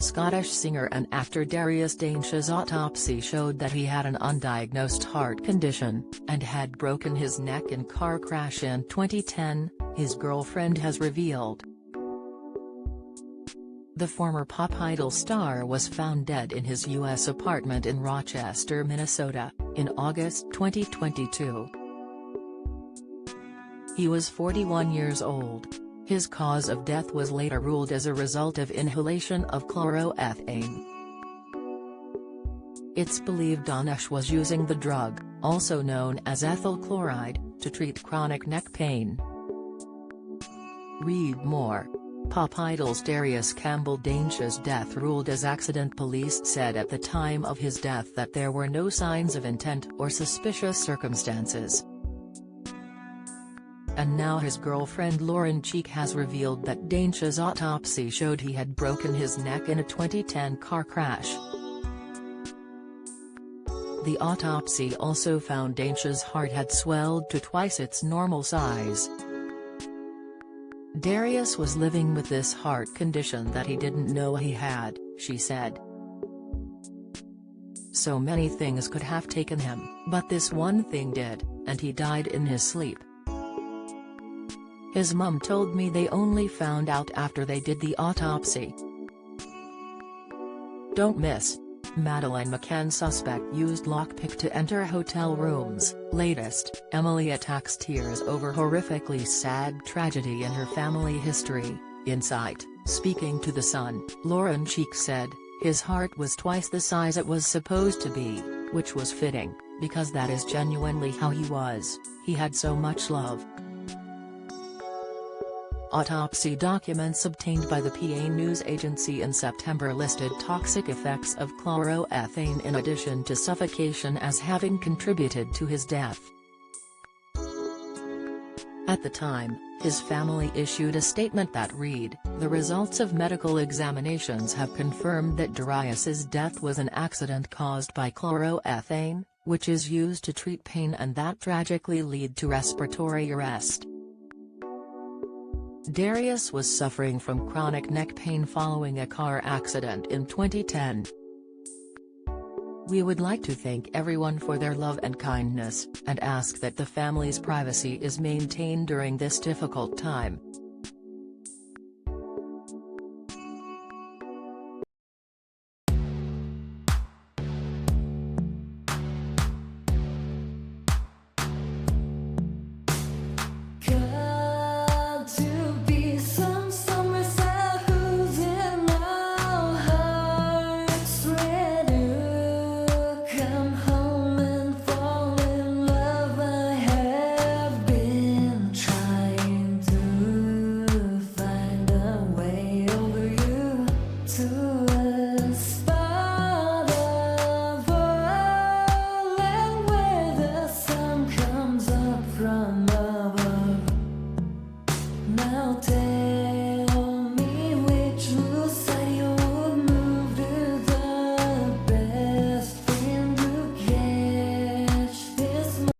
Scottish singer and actor Darius autopsy showed that he had an undiagnosed heart condition, and had broken his neck in car crash in 2010, his girlfriend has revealed. The former pop idol star was found dead in his U.S. apartment in Rochester, Minnesota, in August 2022. He was 41 years old. His cause of death was later ruled as a result of inhalation of chloroethane. It's believed Darius was using the drug, also known as ethyl chloride, to treat chronic neck pain. Read more. Pop idol's Darius Darius' death ruled as accident. Police said at the time of his death that there were no signs of intent or suspicious circumstances. And now his girlfriend Lauren Cheek has revealed that Darius' autopsy showed he had broken his neck in a 2010 car crash. The autopsy also found Darius' heart had swelled to twice its normal size. Darius was living with this heart condition that he didn't know he had, she said. So many things could have taken him, but this one thing did, and he died in his sleep. His mum told me they only found out after they did the autopsy. Don't miss. Madeleine McCann suspect used lockpick to enter hotel rooms. Latest, Emily attacks tears over horrifically sad tragedy in her family history. Insight, speaking to The Sun, Lauren Cheek said, his heart was twice the size it was supposed to be, which was fitting, because that is genuinely how he was. He had so much love. Autopsy documents obtained by the PA news agency in September listed toxic effects of chloroethane in addition to suffocation as having contributed to his death. At the time, his family issued a statement that read, "The results of medical examinations have confirmed that Darius's death was an accident caused by chloroethane, which is used to treat pain and that tragically lead to respiratory arrest." Darius was suffering from chronic neck pain following a car accident in 2010. "We would like to thank everyone for their love and kindness, and ask that the family's privacy is maintained during this difficult time.